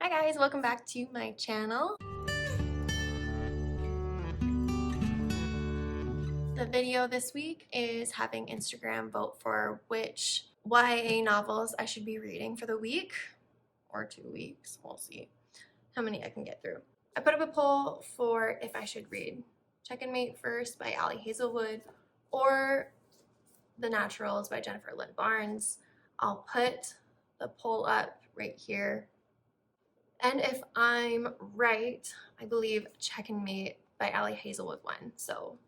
Hi guys, welcome back to my channel. The video this week is having Instagram vote for which YA novels I should be reading for the week or 2 weeks. We'll see how many I can get through. I put up a poll for if I should read Check and Mate First by Ali Hazelwood or The Naturals by Jennifer Lynn Barnes. I'll put the poll up right here. And if I'm right, I believe Check and Mate by Ali Hazelwood won. So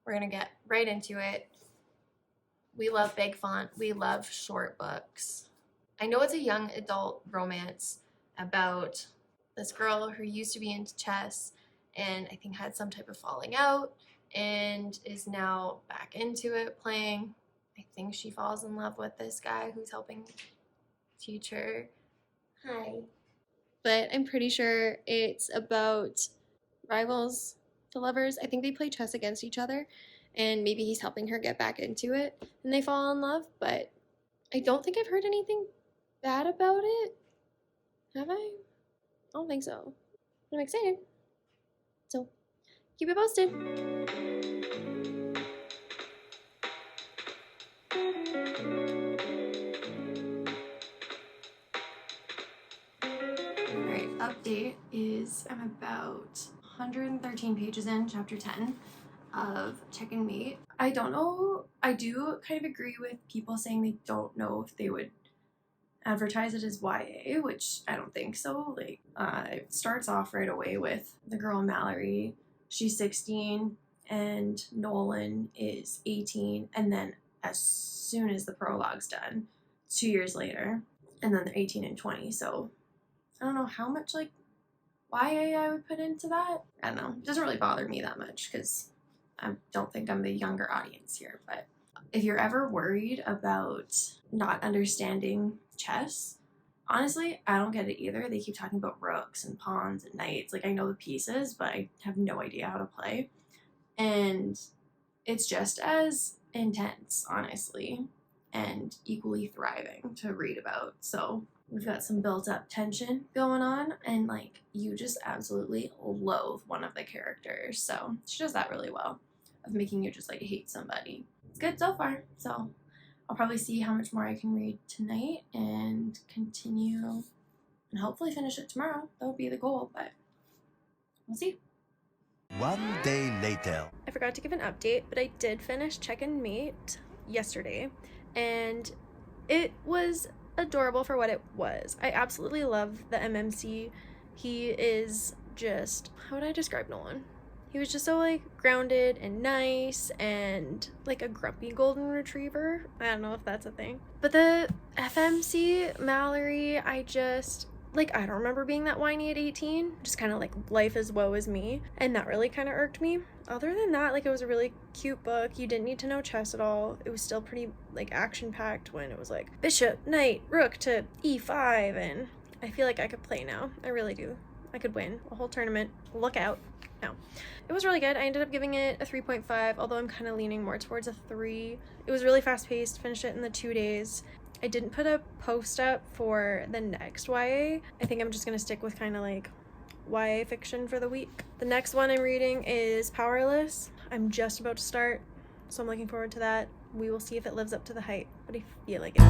we're gonna get right into it. We love big font. We love short books. I know it's a young adult romance about this girl who used to be into chess and I think had some type of falling out and is now back into it playing. I think she falls in love with this guy who's helping teach her. Hi. But I'm pretty sure it's about rivals to lovers. I think they play chess against each other and maybe he's helping her get back into it and they fall in love, but I don't think I've heard anything bad about it. Have I? I don't think so. But I'm excited. So keep it posted. Update is I'm about 113 pages in, chapter 10 of Check and Mate. I don't know, I do kind of agree with people saying they don't know if they would advertise it as YA, which I don't think so. Like, it starts off right away with the girl Mallory, she's 16 and Nolan is 18, and then as soon as the prologue's done, 2 years later, and then they're 18 and 20, so I don't know how much like YA I would put into that. I don't know. It doesn't really bother me that much because I don't think I'm the younger audience here. But if you're ever worried about not understanding chess, honestly, I don't get it either. They keep talking about rooks and pawns and knights. Like, I know the pieces, but I have no idea how to play. And it's just as intense, honestly, and equally thriving to read about. So we've got some built-up tension going on, and like you just absolutely loathe one of the characters. So she does that really well, of making you just like hate somebody. It's good so far. So I'll probably see how much more I can read tonight and continue, and hopefully finish it tomorrow. That would be the goal, but we'll see. One day later. I forgot to give an update, but I did finish Check and Mate yesterday, and it was adorable for what it was. I absolutely love the MMC. He is just, how would I describe Nolan? He was just so like grounded and nice and like a grumpy golden retriever. I don't know if that's a thing. But the FMC Mallory, I don't remember being that whiny at 18. Just kind of like life is woe is me. And that really kind of irked me. Other than that, like, it was a really cute book. You didn't need to know chess at all. It was still pretty like action packed when it was like bishop, knight, rook to e5. And I feel like I could play now. I really do. I could win a whole tournament. Look out. No. It was really good. I ended up giving it a 3.5, although I'm kind of leaning more towards a 3. It was really fast paced. Finished it in the 2 days. I didn't put a post up for the next YA. I think I'm just going to stick with kind of like YA fiction for the week. The next one I'm reading is Powerless. I'm just about to start, so I'm looking forward to that. We will see if it lives up to the hype, but I feel like it.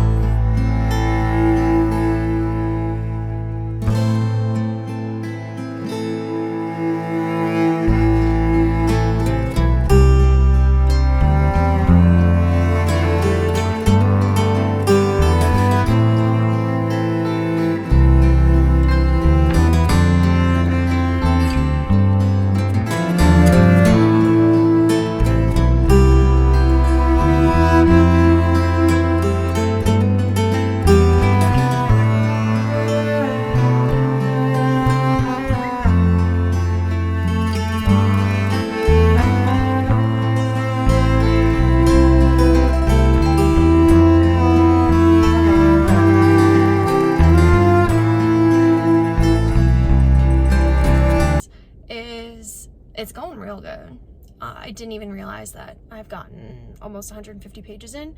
It's going real good. I didn't even realize that I've gotten almost 150 pages in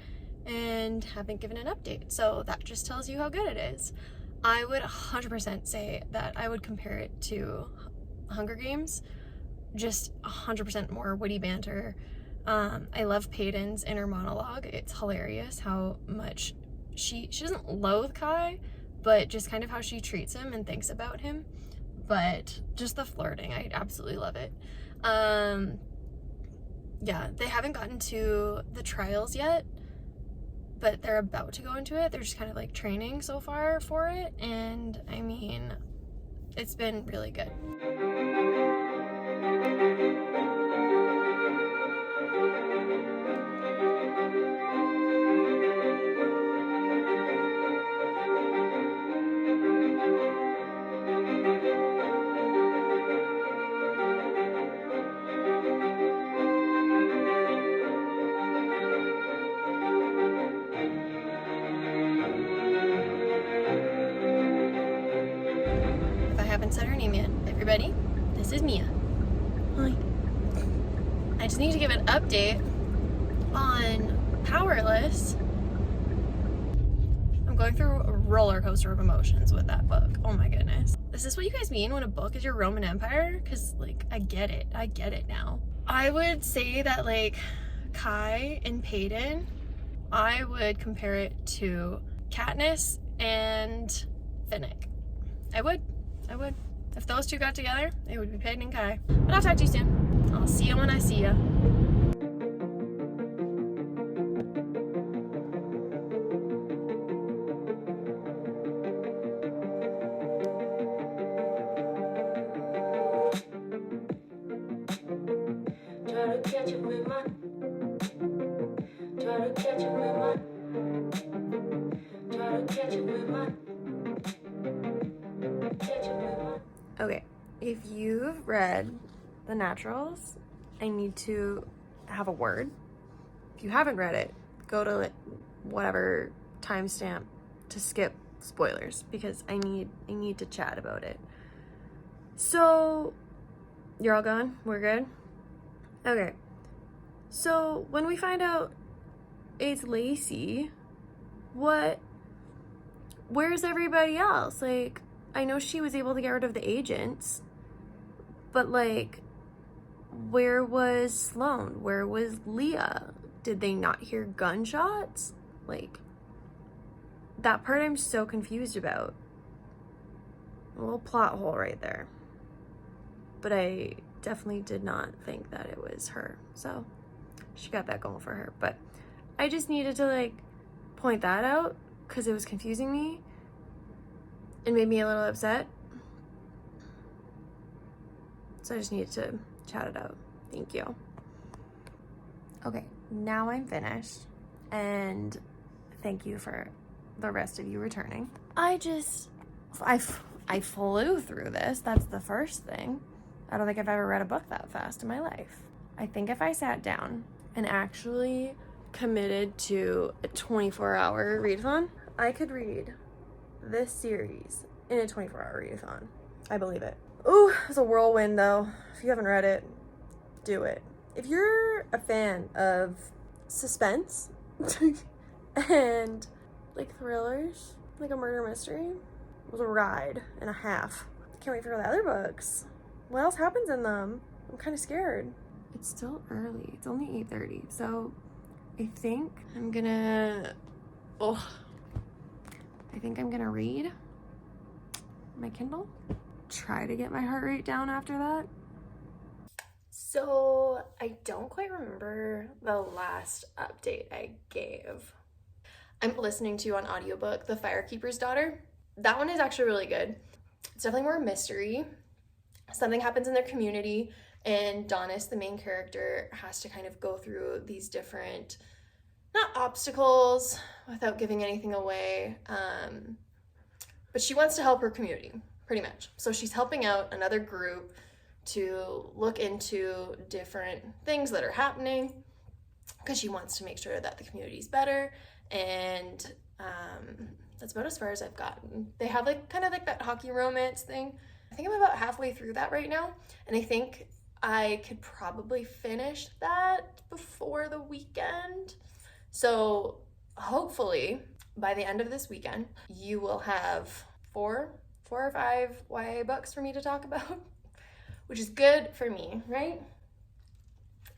and haven't given an update. So that just tells you how good it is. I would 100% say that I would compare it to Hunger Games. Just 100% more witty banter. I love Peyton's inner monologue. It's hilarious how much she doesn't loathe Kai, but just kind of how she treats him and thinks about him. But just the flirting, I absolutely love it. Yeah, they haven't gotten to the trials yet, but they're about to go into it. They're just kind of like training so far for it, and I mean, it's been really good. If I haven't said her name yet, everybody, this is Mia. Hi. I just need to give an update on Powerless. I'm going through a roller coaster of emotions with that book. Oh my goodness. Is this what you guys mean when a book is your Roman Empire? Because, like, I get it now. I would say that, like, Kai and Peyton, I would compare it to Katniss and Finnick. I would. If those two got together, it would be Peyton and Kai. But I'll talk to you soon. I'll see you when I see you. Okay, if you've read The Naturals, I need to have a word. If you haven't read it, go to whatever timestamp to skip spoilers, because I need to chat about it. So, you're all gone? We're good? Okay. So, when we find out it's Lacey, where's everybody else? Like, I know she was able to get rid of the agents, but like, where was Sloane? Where was Leah? Did they not hear gunshots? Like, that part I'm so confused about. A little plot hole right there. But I definitely did not think that it was her. So she got that going for her. But I just needed to like point that out because it was confusing me. It made me a little upset. So I just needed to chat it out. Thank you. Okay, now I'm finished. And thank you for the rest of you returning. I flew through this. That's the first thing. I don't think I've ever read a book that fast in my life. I think if I sat down and actually committed to a 24-hour readathon, I could read this series in a 24-hour readathon. I believe it. Ooh, it's a whirlwind though. If you haven't read it, do it. If you're a fan of suspense and like thrillers, like a murder mystery, it was a ride and a half. Can't wait for the other books. What else happens in them? I'm kind of scared. It's still early. It's only 8:30, so I think I'm gonna read my Kindle. Try to get my heart rate down after that. So I don't quite remember the last update I gave. I'm listening to on audiobook The Firekeeper's Daughter. That one is actually really good. It's definitely more mystery. Something happens in their community and Donis, the main character, has to kind of go through these different, not obstacles without giving anything away, but she wants to help her community, pretty much. So she's helping out another group to look into different things that are happening because she wants to make sure that the community's better. And that's about as far as I've gotten. They have like kind of like that hockey romance thing. I think I'm about halfway through that right now, and I think I could probably finish that before the weekend. So hopefully by the end of this weekend, you will have four or five YA books for me to talk about, which is good for me, right?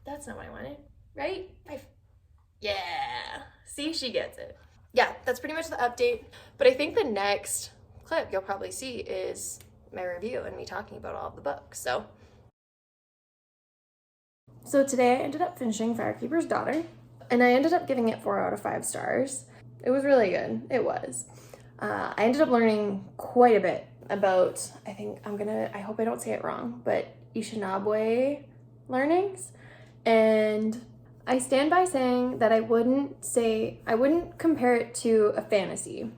That's not what I wanted, right? 5. Yeah, see, she gets it. Yeah, that's pretty much the update. But I think the next clip you'll probably see is my review and me talking about all of the books. So today I ended up finishing Firekeeper's Daughter, and I ended up giving it 4 out of 5 stars. It was really good. It was. I ended up learning quite a bit about, I hope I don't say it wrong, but Ishinabwe learnings. And I stand by saying that I wouldn't compare it to a fantasy.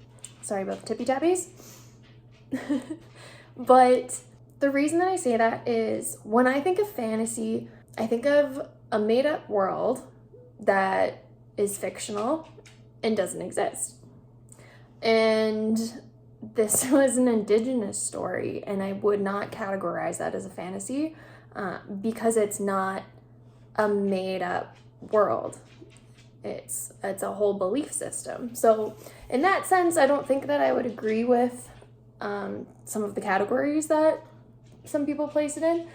Sorry about the tippy tappies. But the reason that I say that is when I think of fantasy, I think of a made-up world that is fictional and doesn't exist. And this was an indigenous story, and I would not categorize that as a fantasy because it's not a made-up world. It's a whole belief system. So in that sense, I don't think that I would agree with some of the categories that some people place it in,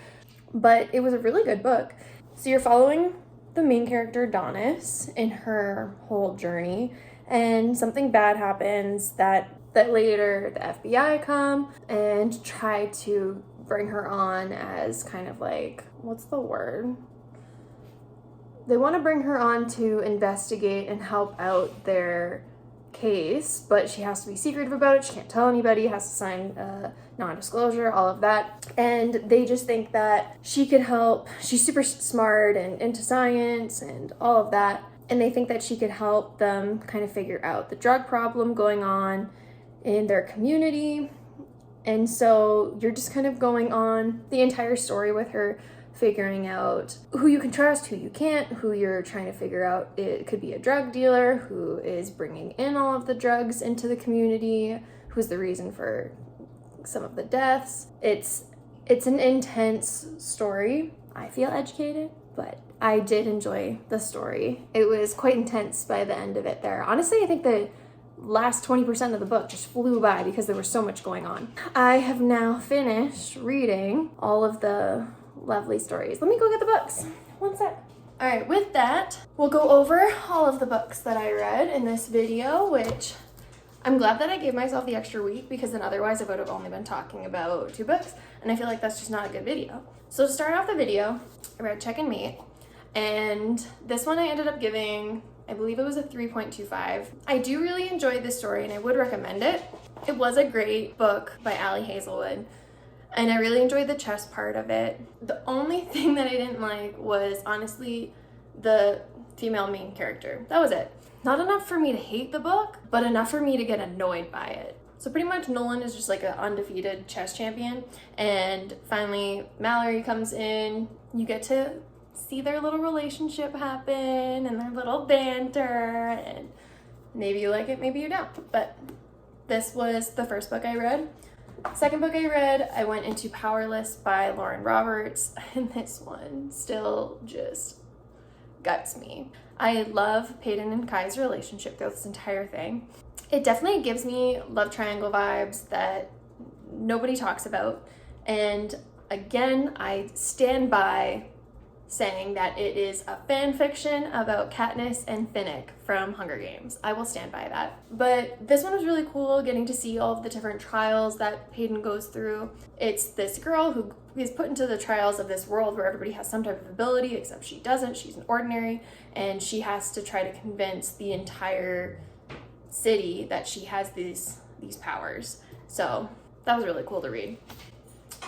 but it was a really good book. So you're following the main character, Donis, in her whole journey, and something bad happens that later the FBI come and try to bring her on as kind of like, what's the word? They want to bring her on to investigate and help out their case, but she has to be secretive about it. She can't tell anybody, has to sign non-disclosure, all of that. And they just think that she could help. She's super smart and into science and all of that. And they think that she could help them kind of figure out the drug problem going on in their community. And so you're just kind of going on the entire story with her, figuring out who you can trust, who you can't, who you're trying to figure out. It could be a drug dealer who is bringing in all of the drugs into the community, who's the reason for some of the deaths. It's an intense story. I feel educated, but I did enjoy the story. It was quite intense by the end of it there. Honestly, I think the last 20% of the book just flew by because there was so much going on. I have now finished reading all of the lovely stories. Let me go get the books. One sec. All right, with that, we'll go over all of the books that I read in this video, which I'm glad that I gave myself the extra week because then otherwise I would have only been talking about 2 books, and I feel like that's just not a good video. So to start off the video, I read Check and Mate, and this one I ended up giving, I believe it was a 3.25. I do really enjoy this story and I would recommend it. It was a great book by Ali Hazelwood, and I really enjoyed the chess part of it. The only thing that I didn't like was honestly the female main character. That was it. Not enough for me to hate the book, but enough for me to get annoyed by it. So pretty much Nolan is just like an undefeated chess champion, and finally Mallory comes in. You get to see their little relationship happen and their little banter, and maybe you like it, maybe you don't. But this was the first book I read. Second book I read, I went into Powerless by Lauren Roberts, and this one still just guts me. I love Peyton and Kai's relationship throughout this entire thing. It definitely gives me love triangle vibes that nobody talks about, and again, I stand by saying that it is a fan fiction about Katniss and Finnick from Hunger Games. I will stand by that. But this one was really cool, getting to see all of the different trials that Peyton goes through. It's this girl who is put into the trials of this world where everybody has some type of ability, except she doesn't. She's an ordinary, and she has to try to convince the entire city that she has these powers. So that was really cool to read.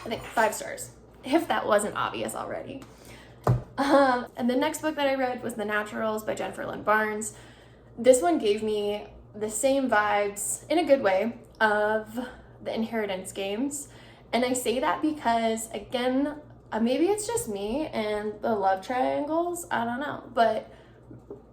I think 5 stars, if that wasn't obvious already. And the next book that I read was The Naturals by Jennifer Lynn Barnes. This one gave me the same vibes, in a good way, of the Inheritance Games. And I say that because, again, maybe it's just me and the love triangles, I don't know. But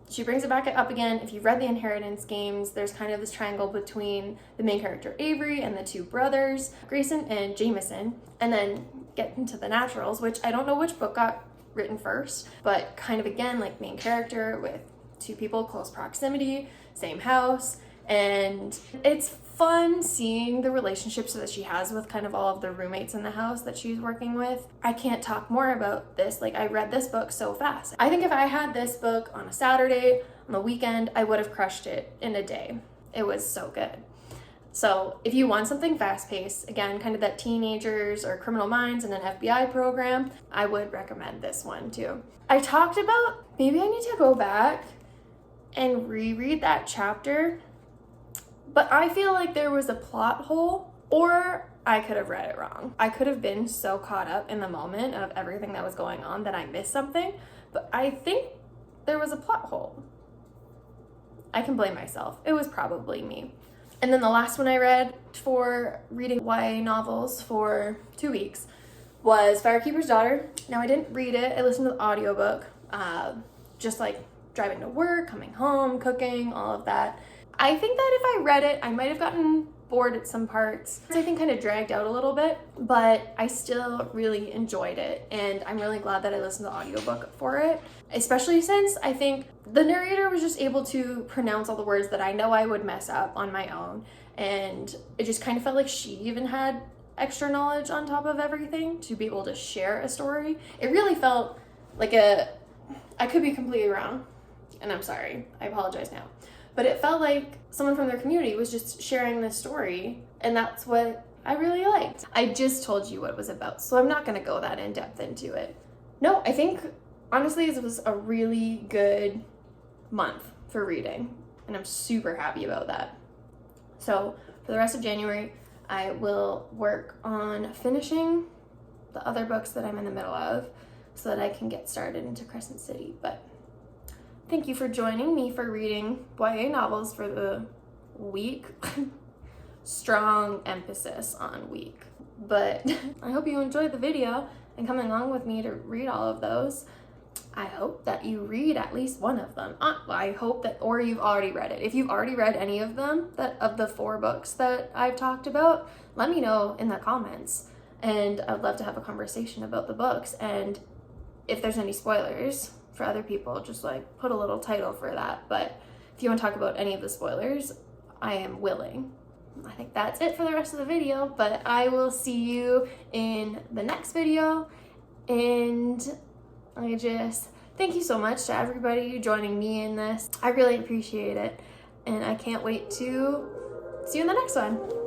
she brings it back up again. If you've read the Inheritance Games, there's kind of this triangle between the main character Avery and the 2 brothers, Grayson and Jameson. And then get into The Naturals, which I don't know which book got written first, but kind of again like main character with 2 people, close proximity, same house, and it's fun seeing the relationships that she has with kind of all of the roommates in the house that she's working with. I can't talk more about this. Like, I read this book so fast. I think if I had this book on a Saturday, on the weekend, I would have crushed it in a day. It was so good. So if you want something fast-paced, again, kind of that teenagers or criminal minds in an FBI program, I would recommend this one too. I talked about maybe I need to go back and reread that chapter, but I feel like there was a plot hole, or I could have read it wrong. I could have been so caught up in the moment of everything that was going on that I missed something, but I think there was a plot hole. I can blame myself. It was probably me. And then the last one I read for reading YA novels for 2 weeks was Firekeeper's Daughter. Now, I didn't read it. I listened to the audiobook, just like driving to work, coming home, cooking, all of that. I think that if I read it, I might have gotten bored at some parts. I think kind of dragged out a little bit, but I still really enjoyed it. And I'm really glad that I listened to the audiobook for it, especially since I think the narrator was just able to pronounce all the words that I know I would mess up on my own. And it just kind of felt like she even had extra knowledge on top of everything to be able to share a story. It really felt like I could be completely wrong, and I'm sorry, I apologize now. But it felt like someone from their community was just sharing this story, and that's what I really liked. I just told you what it was about, so I'm not gonna go that in depth into it. No, I think, honestly, this was a really good month for reading, and I'm super happy about that. So for the rest of January, I will work on finishing the other books that I'm in the middle of so that I can get started into Crescent City. But thank you for joining me for reading YA novels for the week. Strong emphasis on week. But I hope you enjoyed the video and coming along with me to read all of those. I hope that you read at least one of them. I hope that, or you've already read it. If you've already read any of them, of the 4 books that I've talked about, let me know in the comments. And I'd love to have a conversation about the books. And if there's any spoilers for other people, just like put a little title for that. But if you want to talk about any of the spoilers, I am willing. I think that's it for the rest of the video, but I will see you in the next video. And I just thank you so much to everybody joining me in this. I really appreciate it, and I can't wait to see you in the next one.